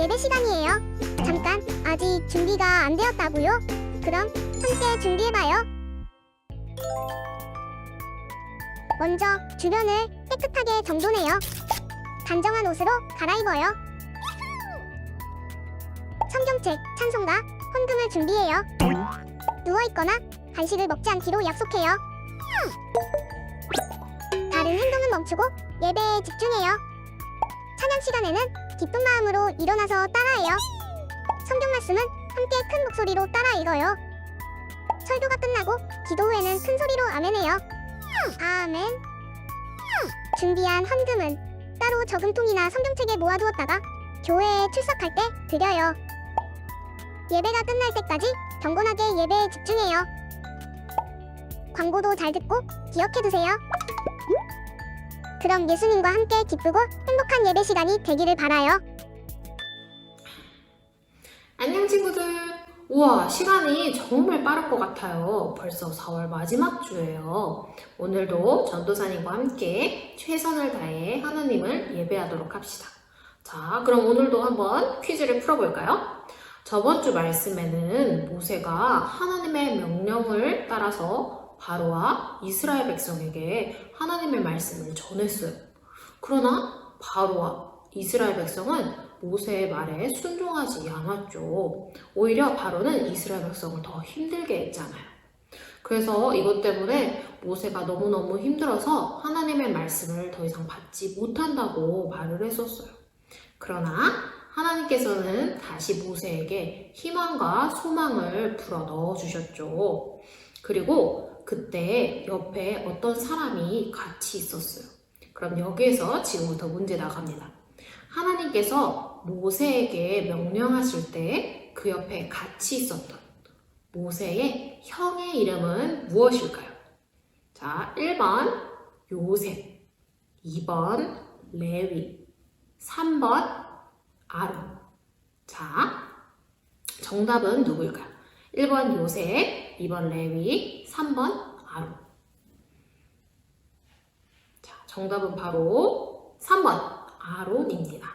예배 시간이에요. 잠깐, 아직 준비가 안 되었다고요? 그럼 함께 준비해봐요. 먼저 주변을 깨끗하게 정돈해요. 단정한 옷으로 갈아입어요. 성경책, 찬송가, 헌금을 준비해요. 누워있거나 간식을 먹지 않기로 약속해요. 다른 행동은 멈추고 예배에 집중해요. 찬양 시간에는 기쁜 마음으로 일어나서 따라해요. 성경 말씀은 함께 큰 목소리로 따라 읽어요. 설교가 끝나고 기도 후에는 큰 소리로 아멘해요. 아멘. 준비한 헌금은 따로 저금통이나 성경책에 모아두었다가 교회에 출석할 때 드려요. 예배가 끝날 때까지 경건하게 예배에 집중해요. 광고도 잘 듣고 기억해두세요. 그럼 예수님과 함께 기쁘고 행복한 예배 시간이 되기를 바라요. 안녕 친구들! 우와, 시간이 정말 빠른 것 같아요. 벌써 4월 마지막 주예요. 오늘도 전도사님과 함께 최선을 다해 하나님을 예배하도록 합시다. 자, 그럼 오늘도 한번 퀴즈를 풀어볼까요? 저번 주 말씀에는 모세가 하나님의 명령을 따라서 바로와 이스라엘 백성에게 하나님의 말씀을 전했어요. 그러나 바로와 이스라엘 백성은 모세의 말에 순종하지 않았죠. 오히려 바로는 이스라엘 백성을 더 힘들게 했잖아요. 그래서 이것 때문에 모세가 너무너무 힘들어서 하나님의 말씀을 더 이상 받지 못한다고 말을 했었어요. 그러나 하나님께서는 다시 모세에게 희망과 소망을 불어 넣어주셨죠. 그리고 그때 옆에 어떤 사람이 같이 있었어요. 그럼 여기에서 지금부터 문제 나갑니다. 하나님께서 모세에게 명령하실 때 그 옆에 같이 있었던 모세의 형의 이름은 무엇일까요? 자, 1번 요셉, 2번 레위, 3번 아론. 자, 정답은 누구일까요? 1번 요셉, 2번 레위, 3번 아론. 자, 정답은 바로 3번 아론입니다.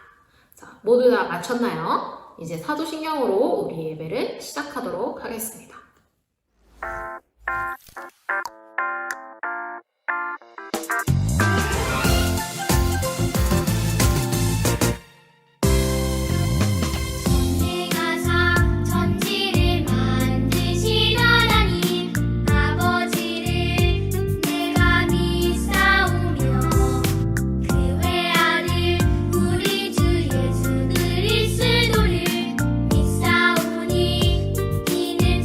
자, 모두 다 맞췄나요? 이제 사도신경으로 우리 예배를 시작하도록 하겠습니다.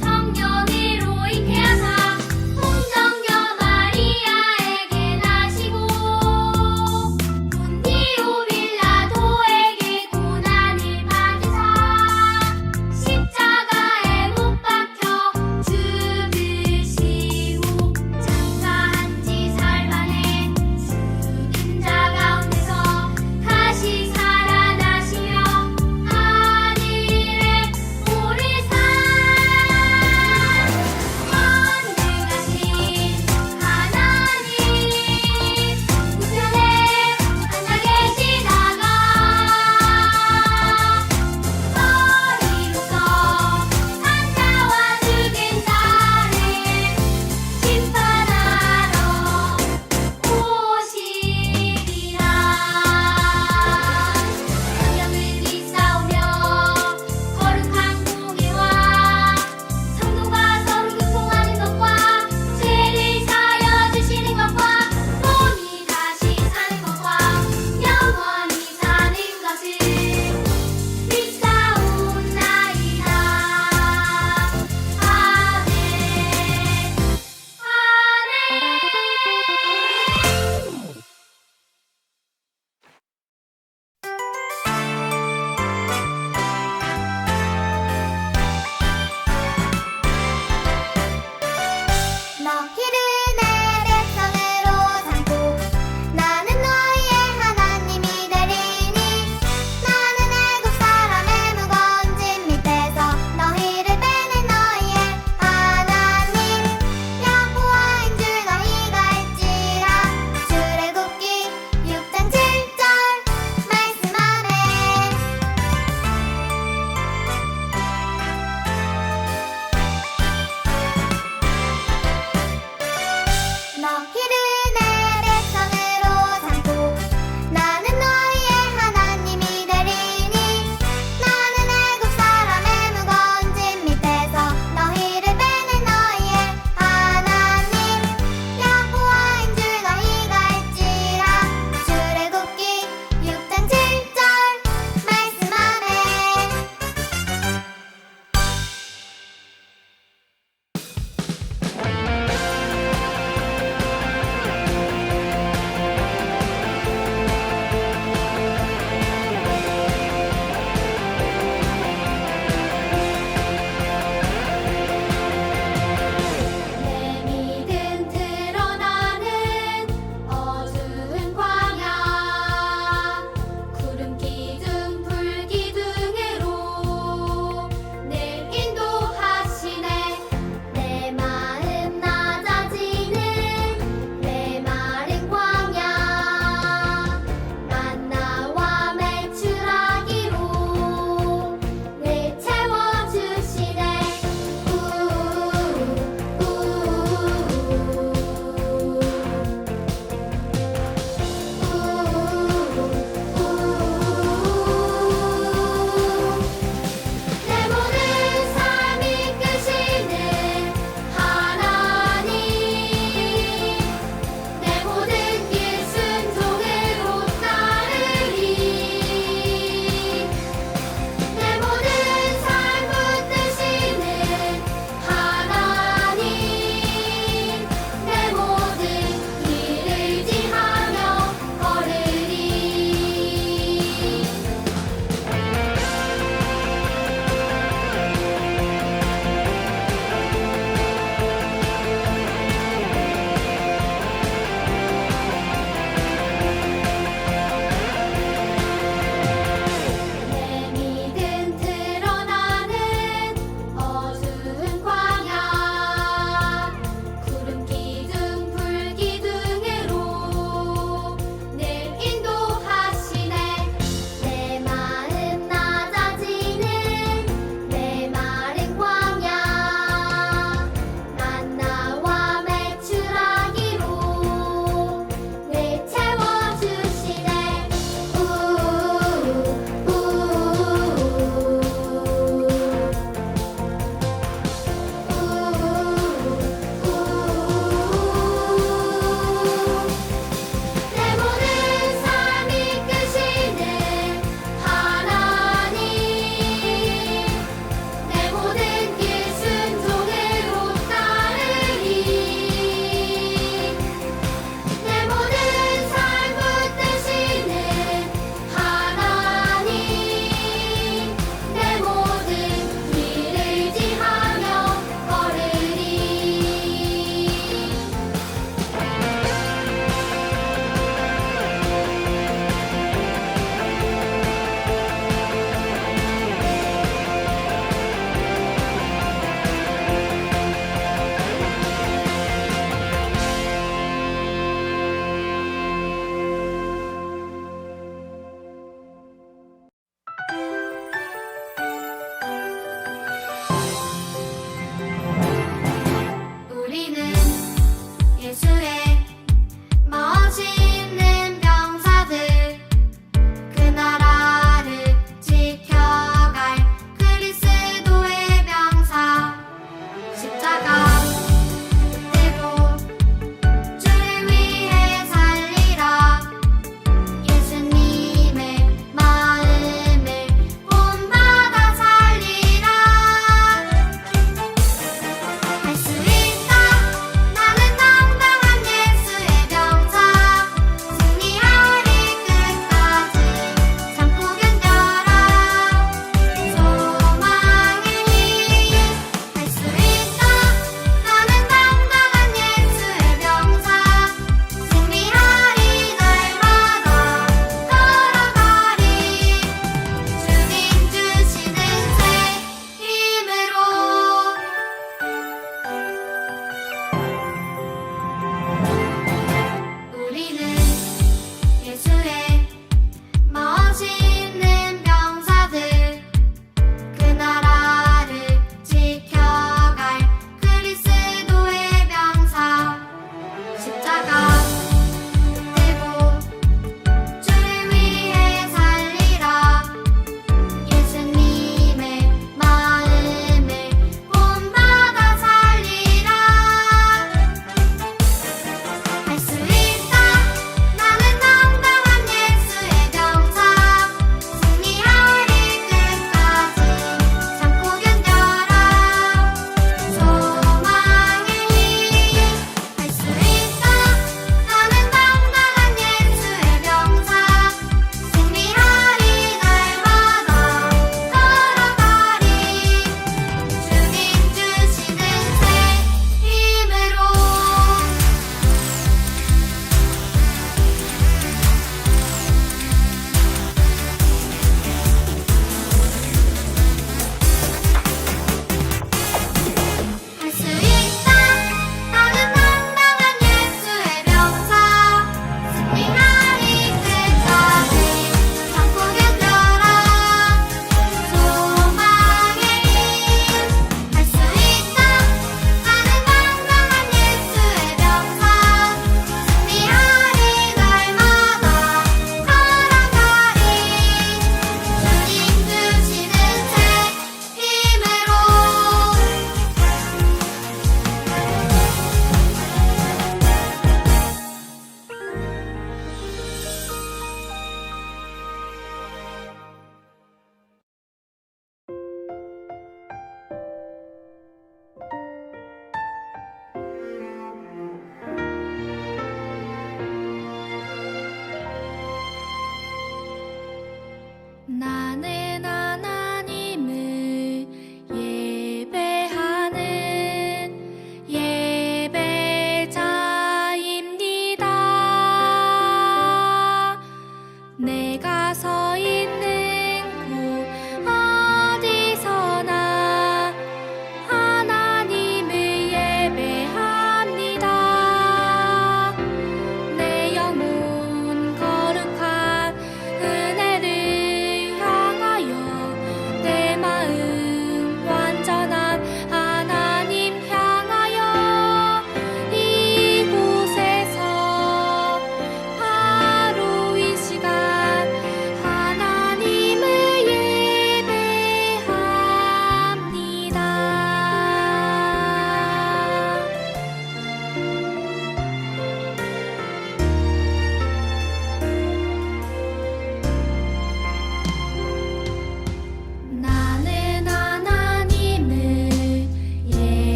성령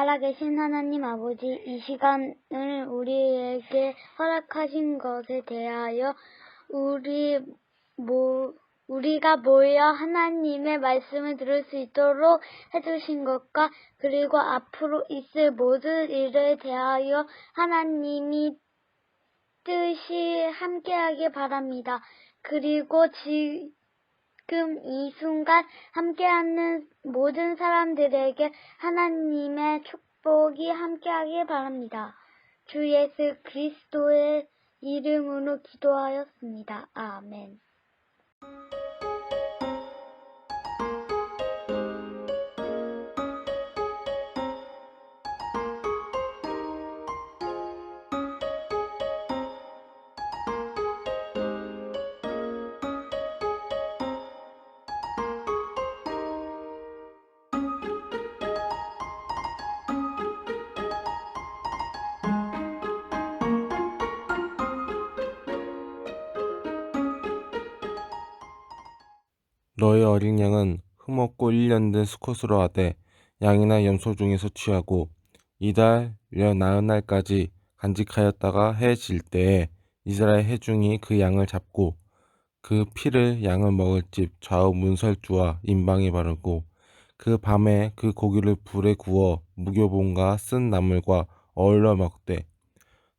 살아계신 하나님 아버지, 이 시간을 우리에게 허락하신 것에 대하여 우리가 모여 하나님의 말씀을 들을 수 있도록 해주신 것과 그리고 앞으로 있을 모든 일에 대하여 하나님이 뜻이 함께하길 바랍니다. 그리고 지금 이 순간 함께하는 모든 사람들에게 하나님의 축복이 함께하길 바랍니다. 주 예수 그리스도의 이름으로 기도하였습니다. 아멘. 너의 어린 양은 흠없고 1년 된 수컷으로 하되 양이나 염소 중에서 취하고 이달 나흔 날까지 간직하였다가 해 질 때에 이스라엘 회중이 그 양을 잡고 그 피를 양을 먹을 집 좌우 문설주와 임방에 바르고 그 밤에 그 고기를 불에 구워 무교본과 쓴 나물과 어울러 먹되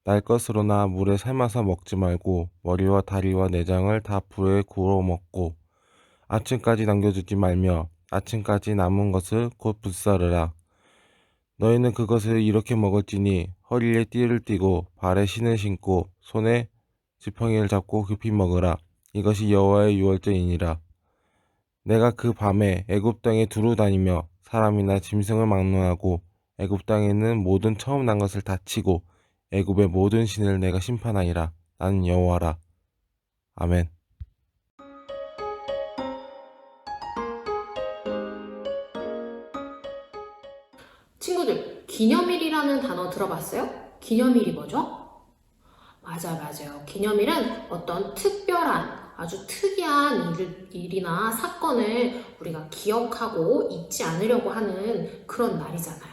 날 것으로나 물에 삶아서 먹지 말고 머리와 다리와 내장을 다 불에 구워 먹고 아침까지 남겨두지 말며 아침까지 남은 것을 곧 불사르라. 너희는 그것을 이렇게 먹을지니 허리에 띠를 띠고 발에 신을 신고 손에 지팡이를 잡고 급히 먹으라. 이것이 여호와의 유월절이니라. 내가 그 밤에 애굽 땅에 두루 다니며 사람이나 짐승을 막론하고 애굽 땅에 있는 모든 처음 난 것을 다 치고 애굽의 모든 신을 내가 심판하리라. 나는 여호와라. 아멘. 친구들, 기념일이라는 단어 들어봤어요? 기념일이 뭐죠? 맞아요. 기념일은 어떤 특별한 아주 특이한 일이나 사건을 우리가 기억하고 잊지 않으려고 하는 그런 날이잖아요.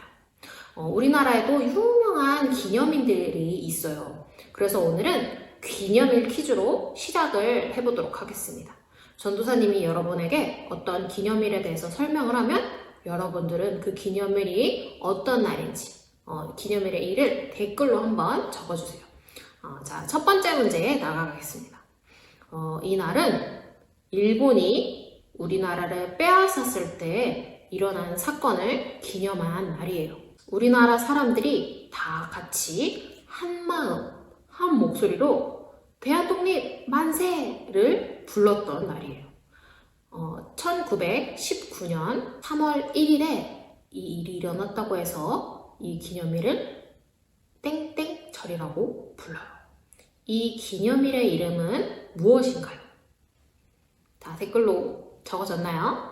우리나라에도 유명한 기념일들이 있어요. 그래서 오늘은 기념일 퀴즈로 시작을 해보도록 하겠습니다. 전도사님이 여러분에게 어떤 기념일에 대해서 설명을 하면 여러분들은 그 기념일이 어떤 날인지 기념일의 일을 댓글로 한번 적어주세요. 자, 첫 번째 문제에 나가겠습니다. 이 날은 일본이 우리나라를 빼앗았을 때 일어난 사건을 기념한 날이에요. 우리나라 사람들이 다 같이 한 마음, 한 목소리로 대한독립 만세를 불렀던 날이에요. 1919년 3월 1일에 이 일이 일어났다고 해서 이 기념일을 땡땡절이라고 불러요. 이 기념일의 이름은 무엇인가요? 자, 댓글로 적어졌나요?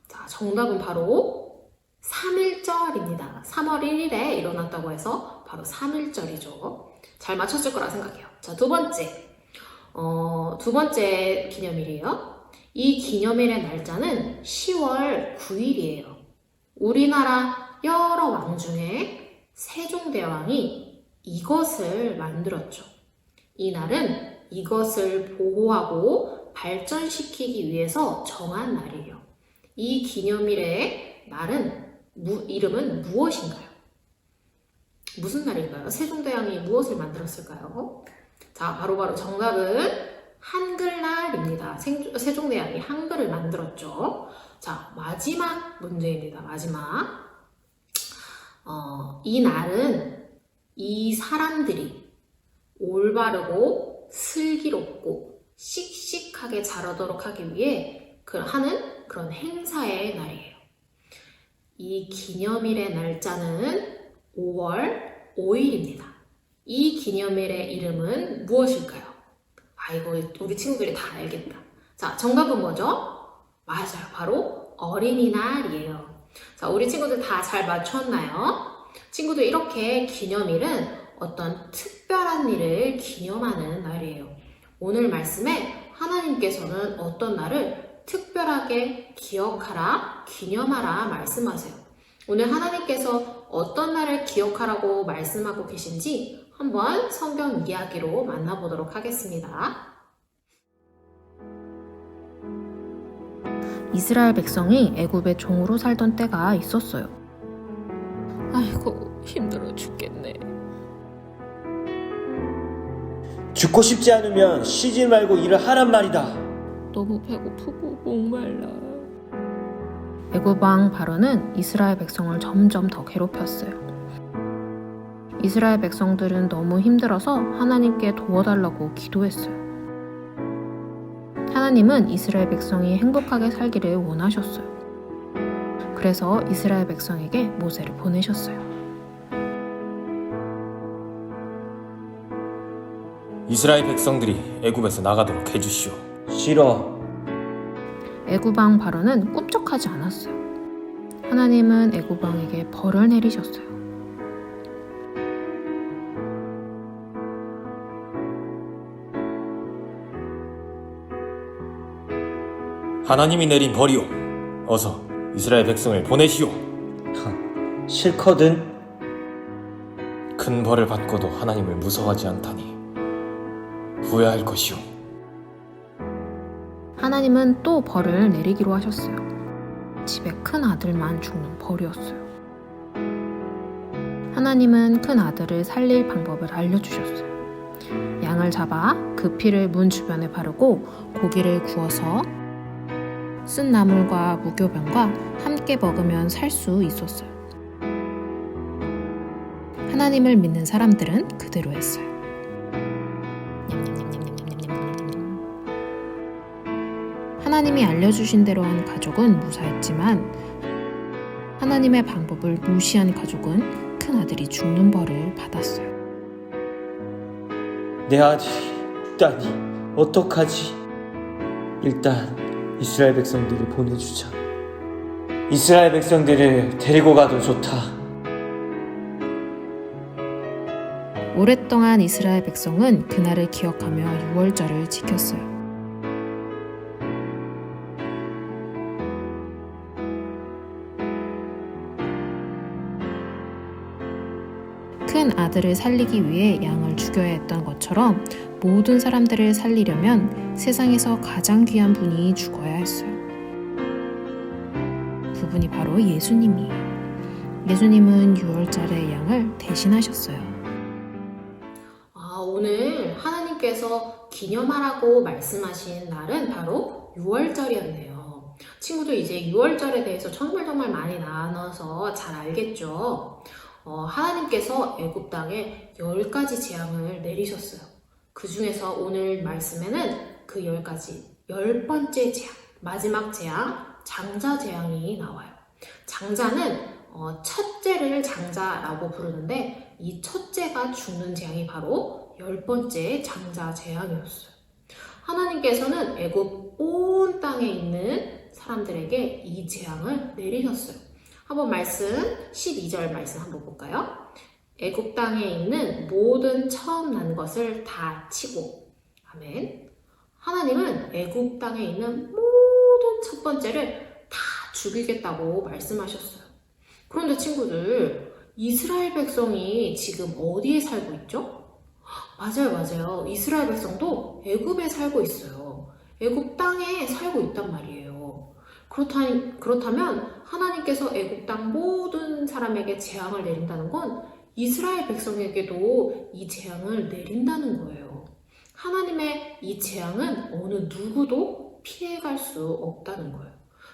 자, 정답은 바로 3.1절입니다. 3월 1일에 일어났다고 해서 바로 3.1절이죠. 잘 맞췄을 거라 생각해요. 자, 두 번째 기념일이에요. 이 기념일의 날짜는 10월 9일이에요. 우리나라 여러 왕 중에 세종대왕이 이것을 만들었죠. 이 날은 이것을 보호하고 발전시키기 위해서 정한 날이에요. 이 기념일의 이름은 무엇인가요? 무슨 날일까요? 세종대왕이 무엇을 만들었을까요? 자, 바로 정답은 한글날입니다. 세종대왕이 한글을 만들었죠. 자, 마지막 문제입니다. 이 날은 이 사람들이 올바르고 슬기롭고 씩씩하게 자라도록 하기 위해 하는 그런 행사의 날이에요. 이 기념일의 날짜는 5월 5일입니다. 이 기념일의 이름은 무엇일까요? 이거 우리 친구들이 다 알겠다. 자, 정답은 뭐죠? 맞아요. 바로 어린이날이에요. 자, 우리 친구들 다 잘 맞췄나요? 친구들, 이렇게 기념일은 어떤 특별한 일을 기념하는 날이에요. 오늘 말씀에 하나님께서는 어떤 날을 특별하게 기억하라, 기념하라 말씀하세요. 오늘 하나님께서 어떤 날을 기억하라고 말씀하고 계신지 한번 성경 이야기로 만나보도록 하겠습니다. 이스라엘 백성이 애굽의 종으로 살던 때가 있었어요. 아이고, 힘들어 죽겠네. 죽고 싶지 않으면 쉬지 말고 일을 하란 말이다. 너무 배고프고 목말라. 애굽 왕 바로는 이스라엘 백성을 점점 더 괴롭혔어요. 이스라엘 백성들은 너무 힘들어서 하나님께 도와달라고 기도했어요. 하나님은 이스라엘 백성이 행복하게 살기를 원하셨어요. 그래서 이스라엘 백성에게 모세를 보내셨어요. 이스라엘 백성들이 애굽에서 나가도록 해주시오. 싫어. 애굽 왕 바로는 꿈쩍하지 않았어요. 하나님은 애굽 왕에게 벌을 내리셨어요. 하나님이 내린 벌이오. 어서 이스라엘 백성을 보내시오. 싫거든. 큰 벌을 받고도 하나님을 무서워하지 않다니 후회할 것이오. 하나님은 또 벌을 내리기로 하셨어요. 집에 큰 아들만 죽는 벌이었어요. 하나님은 큰 아들을 살릴 방법을 알려주셨어요. 양을 잡아 그 피를 문 주변에 바르고 고기를 구워서 쓴 나물과 무교병과 함께 먹으면 살 수 있었어요. 하나님을 믿는 사람들은 그대로 했어요. 하나님이 알려주신 대로 한 가족은 무사했지만 하나님의 방법을 무시한 가족은 큰 아들이 죽는 벌을 받았어요. 내 아들이 죽다니 어떡하지? 일단 이스라엘 백성들을 보내주자. 이스라엘 백성들을 데리고 가도 좋다. 오랫동안 이스라엘 백성은 그날을 기억하며 유월절을 지켰어요. 큰 아들을 살리기 위해 양을 죽여야 했던 것처럼 모든 사람들을 살리려면 세상에서 가장 귀한 분이 죽어야 했어요. 그분이 바로 예수님이에요. 예수님은 6월절의 양을 대신하셨어요. 오늘 하나님께서 기념하라고 말씀하신 날은 바로 6월절이었네요. 친구들 이제 6월절에 대해서 정말 많이 나눠서 잘 알겠죠? 하나님께서 애굽 땅에 10가지 재앙을 내리셨어요. 그 중에서 오늘 말씀에는 그 10가지 10번째 재앙, 마지막 재앙, 장자 재앙이 나와요. 장자는 첫째를 장자라고 부르는데 이 첫째가 죽는 재앙이 바로 10번째 장자 재앙이었어요. 하나님께서는 애굽 온 땅에 있는 사람들에게 이 재앙을 내리셨어요. 한번 말씀 12절 말씀 한번 볼까요? 애굽 땅에 있는 모든 처음 난 것을 다 치고 아멘. 하나님은 애굽 땅에 있는 모든 첫 번째를 다 죽이겠다고 말씀하셨어요. 그런데 친구들, 이스라엘 백성이 지금 어디에 살고 있죠? 맞아요. 이스라엘 백성도 애굽에 살고 있어요. 애굽 땅에 살고 있단 말이에요. 그렇다면 하나님께서 애굽 땅 모든 사람에게 재앙을 내린다는 건 이스라엘 백성에게도 이 재앙을 내린다는 거예요. 하나님의 이 재앙은 어느 누구도 피해갈 수 없다는 거예요.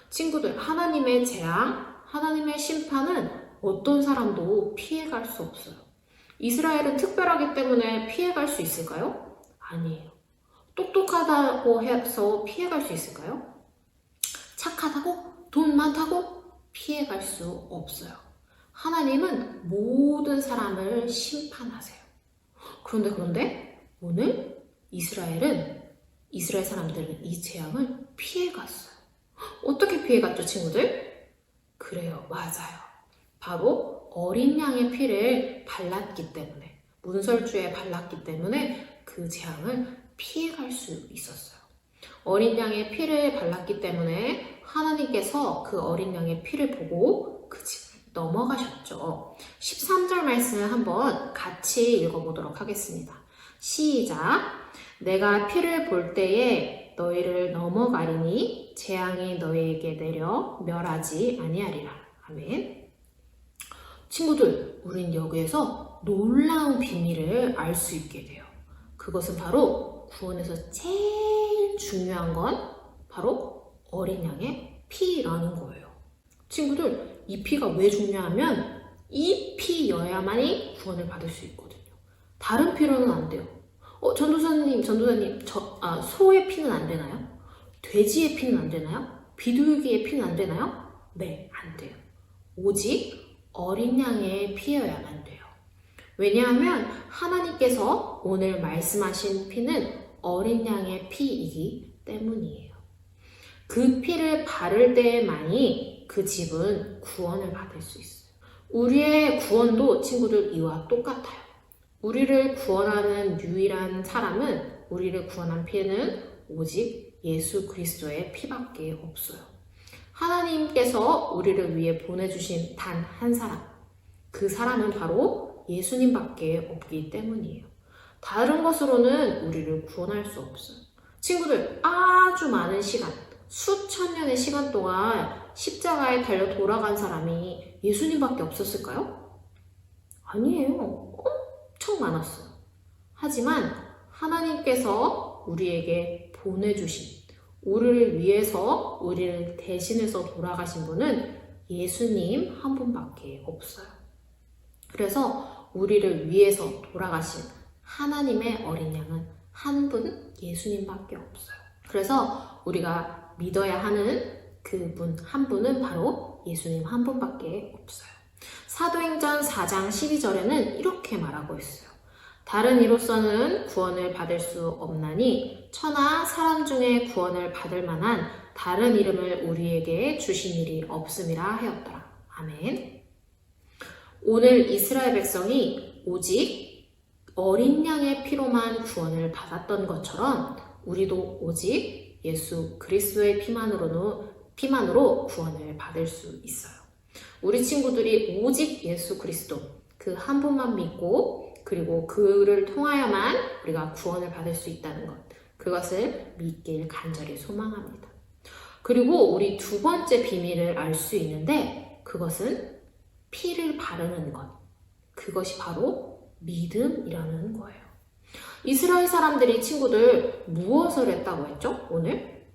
친구들, 하나님의 재앙, 하나님의 심판은 어떤 사람도 피해갈 수 없어요. 이스라엘은 특별하기 때문에 피해갈 수 있을까요? 아니에요. 똑똑하다고 해서 피해갈 수 있을까요? 착하다고? 돈 많다고? 피해갈 수 없어요. 하나님은 모든 사람을 심판하세요. 그런데 오늘 이스라엘 사람들은 이 재앙을 피해갔어요. 어떻게 피해갔죠, 친구들? 그래요, 맞아요. 바로 어린 양의 피를 발랐기 때문에, 문설주에 발랐기 때문에 그 재앙을 피해갈 수 있었어요. 어린 양의 피를 발랐기 때문에 하나님께서 그 어린 양의 피를 보고 그 넘어가셨죠. 13절 말씀 한번 같이 읽어보도록 하겠습니다. 시작! 내가 피를 볼 때에 너희를 넘어가리니 재앙이 너희에게 내려 멸하지 아니하리라. 아멘. 친구들, 우린 여기에서 놀라운 비밀을 알 수 있게 돼요. 그것은 바로 구원에서 제일 중요한 건 바로 어린 양의 피라는 거예요. 친구들, 이 피가 왜 중요하면 이 피여야만이 구원을 받을 수 있거든요. 다른 피로는 안 돼요. 전도사님, 소의 피는 안 되나요? 돼지의 피는 안 되나요? 비둘기의 피는 안 되나요? 네, 안 돼요. 오직 어린 양의 피여야만 돼요. 왜냐하면 하나님께서 오늘 말씀하신 피는 어린 양의 피이기 때문이에요. 그 피를 바를 때에만이 그 집은 구원을 받을 수 있어요. 우리의 구원도 친구들 이와 똑같아요. 우리를 구원하는 유일한 사람은, 우리를 구원한 피는 오직 예수 그리스도의 피밖에 없어요. 하나님께서 우리를 위해 보내주신 단 한 사람, 그 사람은 바로 예수님밖에 없기 때문이에요. 다른 것으로는 우리를 구원할 수 없어요. 친구들, 아주 많은 시간, 수천 년의 시간 동안 십자가에 달려 돌아간 사람이 예수님밖에 없었을까요? 아니에요. 엄청 많았어요. 하지만 하나님께서 우리에게 보내주신, 우리를 위해서 우리를 대신해서 돌아가신 분은 예수님 한 분밖에 없어요. 그래서 우리를 위해서 돌아가신 하나님의 어린 양은 한 분, 예수님밖에 없어요. 그래서 우리가 믿어야 하는 그분 한 분은 바로 예수님 한 분밖에 없어요. 사도행전 4장 12절에는 이렇게 말하고 있어요. 다른 이로서는 구원을 받을 수 없나니 천하 사람 중에 구원을 받을 만한 다른 이름을 우리에게 주신 일이 없음이라 하였더라. 아멘. 오늘 이스라엘 백성이 오직 어린 양의 피로만 구원을 받았던 것처럼 우리도 오직 예수 그리스도의 피만으로 구원을 받을 수 있어요. 우리 친구들이 오직 예수 그리스도 그 한 분만 믿고 그리고 그를 통하여만 우리가 구원을 받을 수 있다는 것, 그것을 믿길 간절히 소망합니다. 그리고 우리 두 번째 비밀을 알 수 있는데 그것은 피를 바르는 것, 그것이 바로 믿음이라는 거예요. 이스라엘 사람들이 친구들 무엇을 했다고 했죠? 오늘?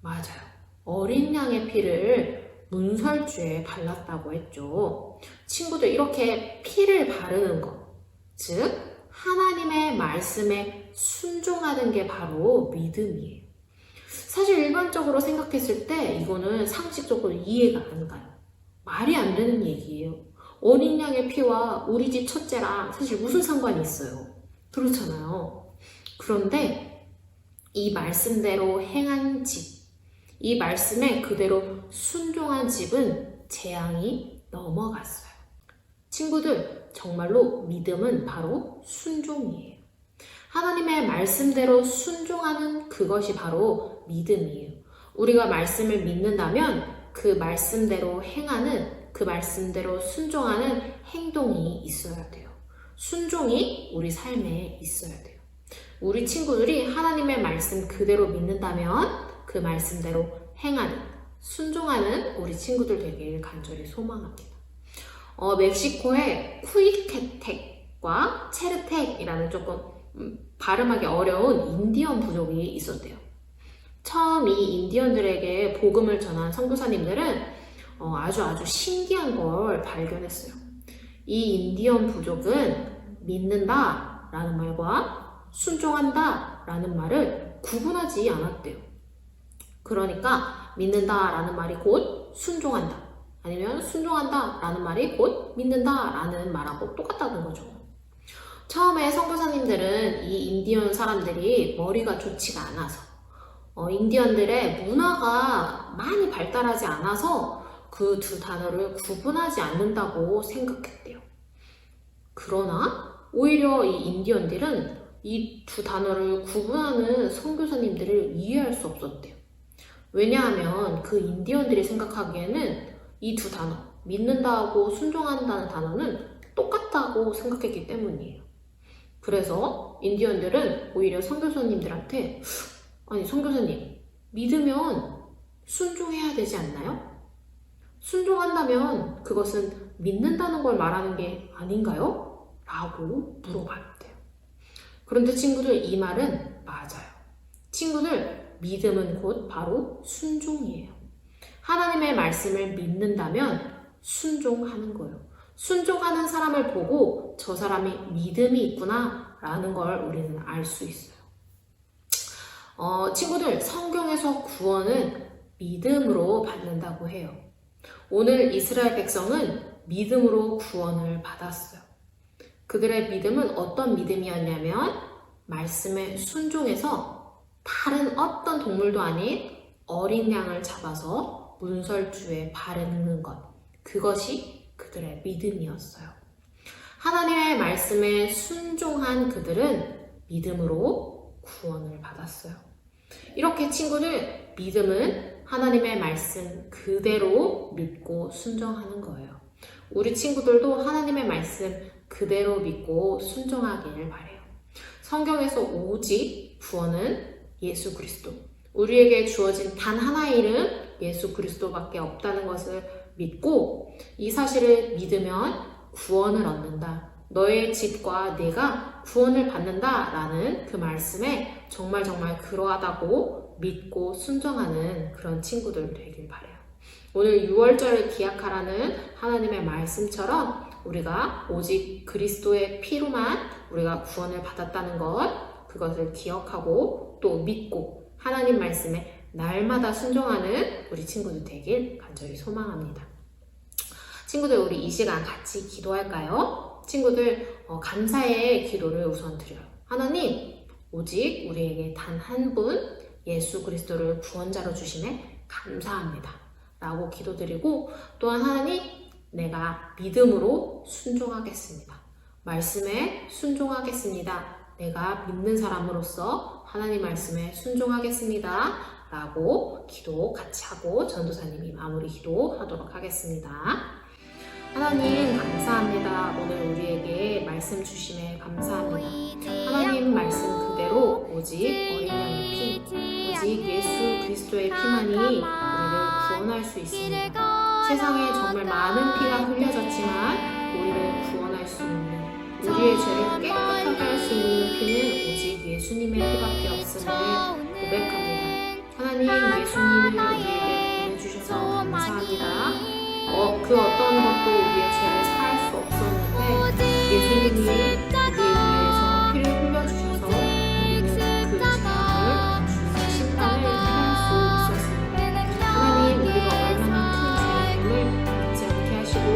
맞아요. 어린 양의 피를 문설주에 발랐다고 했죠. 친구들, 이렇게 피를 바르는 것, 즉 하나님의 말씀에 순종하는 게 바로 믿음이에요. 사실 일반적으로 생각했을 때 이거는 상식적으로 이해가 안 가요. 말이 안 되는 얘기예요. 어린 양의 피와 우리 집 첫째랑 사실 무슨 상관이 있어요? 그렇잖아요. 그런데 이 말씀대로 행한 집, 이 말씀에 그대로 순종한 집은 재앙이 넘어갔어요. 친구들, 정말로 믿음은 바로 순종이에요. 하나님의 말씀대로 순종하는 그것이 바로 믿음이에요. 우리가 말씀을 믿는다면 그 말씀대로 행하는, 그 말씀대로 순종하는 행동이 있어야 돼요. 순종이 우리 삶에 있어야 돼요. 우리 친구들이 하나님의 말씀 그대로 믿는다면 그 말씀대로 행하는, 순종하는 우리 친구들 되길 간절히 소망합니다. 멕시코에 쿠이케텍과 체르텍이라는 조금 발음하기 어려운 인디언 부족이 있었대요. 처음 이 인디언들에게 복음을 전한 선교사님들은 아주 신기한 걸 발견했어요. 이 인디언 부족은 믿는다 라는 말과 순종한다 라는 말을 구분하지 않았대요. 그러니까 믿는다 라는 말이 곧 순종한다, 아니면 순종한다 라는 말이 곧 믿는다 라는 말하고 똑같다는 거죠. 처음에 선교사님들은 이 인디언 사람들이 머리가 좋지가 않아서, 인디언들의 문화가 많이 발달하지 않아서 그 두 단어를 구분하지 않는다고 생각했대요. 그러나 오히려 이 인디언들은 이 두 단어를 구분하는 선교사님들을 이해할 수 없었대요. 왜냐하면 그 인디언들이 생각하기에는 이 두 단어, 믿는다하고 순종한다는 단어는 똑같다고 생각했기 때문이에요. 그래서 인디언들은 오히려 선교사님들한테 아니 선교사님, 믿으면 순종해야 되지 않나요? 순종한다면 그것은 믿는다는 걸 말하는 게 아닌가요? 라고 물어봤대요. 그런데 친구들, 이 말은 맞아요. 친구들, 믿음은 곧 바로 순종이에요. 하나님의 말씀을 믿는다면 순종하는 거예요. 순종하는 사람을 보고 저 사람이 믿음이 있구나 라는 걸 우리는 알 수 있어요. 친구들, 성경에서 구원은 믿음으로 받는다고 해요. 오늘 이스라엘 백성은 믿음으로 구원을 받았어요. 그들의 믿음은 어떤 믿음이었냐면 말씀에 순종해서 다른 어떤 동물도 아닌 어린 양을 잡아서 문설주에 바르는 것, 그것이 그들의 믿음이었어요. 하나님의 말씀에 순종한 그들은 믿음으로 구원을 받았어요. 이렇게 친구들, 믿음은 하나님의 말씀 그대로 믿고 순종하는 거예요. 우리 친구들도 하나님의 말씀 그대로 믿고 순종하기를 바래요. 성경에서 오직 구원은 예수 그리스도, 우리에게 주어진 단 하나의 이름 예수 그리스도밖에 없다는 것을 믿고 이 사실을 믿으면 구원을 얻는다. 너의 집과 내가 구원을 받는다 라는 그 말씀에 정말 그러하다고 믿고 순종하는 그런 친구들 되길 바라요. 오늘 6월절을 기약하라는 하나님의 말씀처럼 우리가 오직 그리스도의 피로만 우리가 구원을 받았다는 것, 그것을 기억하고 또 믿고 하나님 말씀에 날마다 순종하는 우리 친구들 되길 간절히 소망합니다. 친구들, 우리 이 시간 같이 기도할까요? 친구들, 감사의 기도를 우선 드려요. 하나님, 오직 우리에게 단 한 분 예수 그리스도를 구원자로 주심에 감사합니다 라고 기도드리고, 또한 하나님, 내가 믿음으로 순종하겠습니다. 말씀에 순종하겠습니다. 내가 믿는 사람으로서 하나님 말씀에 순종하겠습니다 라고 기도 같이 하고 전도사님이 마무리 기도하도록 하겠습니다. 하나님 감사합니다. 오늘 우리에게 말씀 주심에 감사합니다. 하나님 말씀 그대로 오직 어린 양의 피, 오직 예수 그리스도의 피만이 우리를 구원할 수 있습니다. 세상에 정말 많은 피가 흘려졌지만 우리를 구원할 수 있는, 우리의 죄를 깨끗하게 할 수 있는 피는 오직 예수님의 피밖에 없음을 고백합니다. 하나님, 예수님을 우리에게 보내주셔서 감사합니다. 그 어떤 것도 우리의 죄를 사할 수 없었는데 예수님이 우리를 위해서 피를 흘려주셔서 우리는 그 죄악을 주님의 심판을 피할 수 있었습니다. 하나님, 우리가 얼마나 큰 죄임을 잊지 않게 하시고,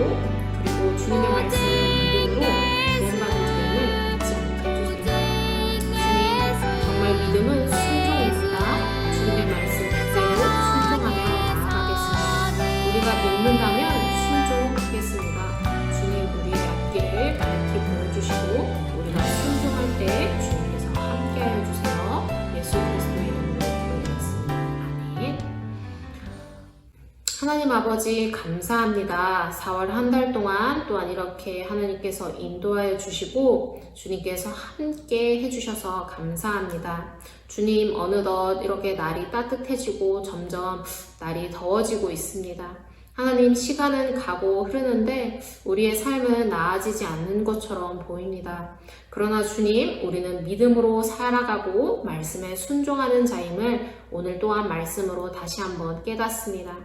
그리고 주님의 말씀을 믿음으로 구원받은 죄임을 잊지 않게 해주세요. 주님, 정말 믿음은 순종입니다. 주님의 말씀 그대로 순종하며 나아가겠습니다. 우리가 믿는다면 순종하겠습니다. 주님, 우리의 앞길을 밝히 보여주시고 우리가 순종할 때 주님께서 함께하여 주세요. 예수 그리스도의 이름으로 기도드렸습니다. 아멘. 하나님 아버지 감사합니다. 4월 한 달 동안 또한 이렇게 하나님께서 인도하여 주시고 주님께서 함께 해주셔서 감사합니다. 주님, 어느덧 이렇게 날이 따뜻해지고 점점 날이 더워지고 있습니다. 하나님, 시간은 가고 흐르는데 우리의 삶은 나아지지 않는 것처럼 보입니다. 그러나 주님, 우리는 믿음으로 살아가고 말씀에 순종하는 자임을 오늘 또한 말씀으로 다시 한번 깨닫습니다.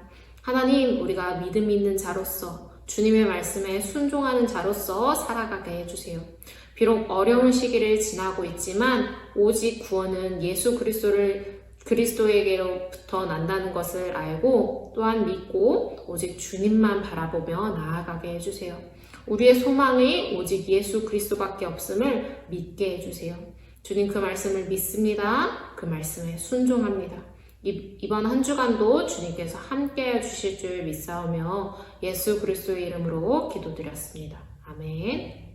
하나님, 우리가 믿음 있는 자로서 주님의 말씀에 순종하는 자로서 살아가게 해주세요. 비록 어려운 시기를 지나고 있지만 오직 구원은 예수 그리스도에게로부터 난다는 것을 알고 또한 믿고 오직 주님만 바라보며 나아가게 해주세요. 우리의 소망이 오직 예수 그리스도밖에 없음을 믿게 해주세요. 주님, 그 말씀을 믿습니다. 그 말씀에 순종합니다. 이번 한 주간도 주님께서 함께해 주실 줄 믿사오며 예수 그리스도의 이름으로 기도드렸습니다. 아멘.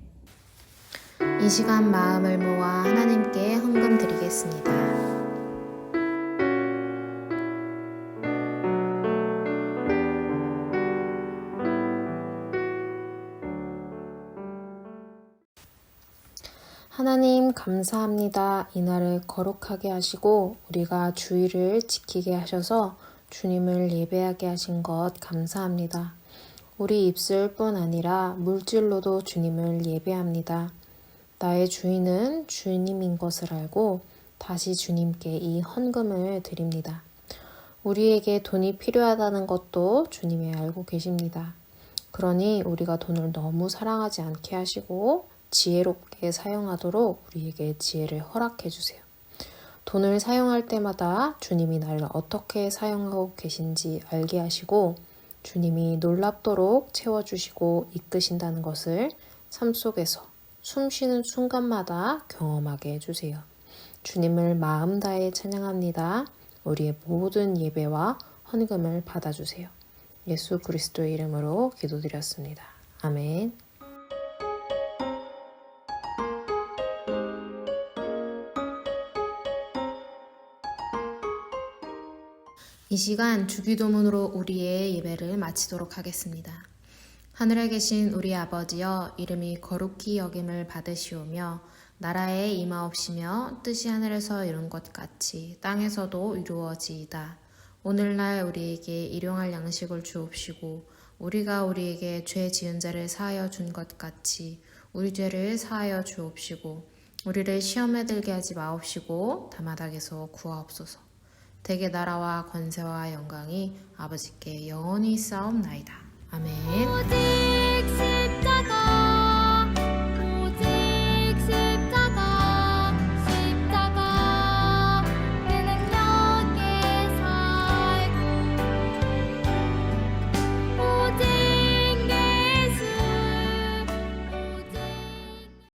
이 시간 마음을 모아 하나님께 헌금 드리겠습니다. 하나님 감사합니다. 이날을 거룩하게 하시고 우리가 주의를 지키게 하셔서 주님을 예배하게 하신 것 감사합니다. 우리 입술뿐 아니라 물질로도 주님을 예배합니다. 나의 주인은 주님인 것을 알고 다시 주님께 이 헌금을 드립니다. 우리에게 돈이 필요하다는 것도 주님이 알고 계십니다. 그러니 우리가 돈을 너무 사랑하지 않게 하시고 지혜롭게 사용하도록 우리에게 지혜를 허락해 주세요. 돈을 사용할 때마다 주님이 나를 어떻게 사용하고 계신지 알게 하시고 주님이 놀랍도록 채워주시고 이끄신다는 것을 삶 속에서 숨 쉬는 순간마다 경험하게 해주세요. 주님을 마음 다해 찬양합니다. 우리의 모든 예배와 헌금을 받아주세요. 예수 그리스도의 이름으로 기도드렸습니다. 아멘. 이 시간 주기도문으로 우리의 예배를 마치도록 하겠습니다. 하늘에 계신 우리 아버지여, 이름이 거룩히 여김을 받으시오며 나라에 임하옵시며 뜻이 하늘에서 이룬 것 같이 땅에서도 이루어지이다. 오늘날 우리에게 일용할 양식을 주옵시고 우리가 우리에게 죄 지은 자를 사하여 준 것 같이 우리 죄를 사하여 주옵시고 우리를 시험에 들게 하지 마옵시고 다마닥에서 구하옵소서. 대개 나라와 권세와 영광이 아버지께 영원히 있사옵나이다. 아멘.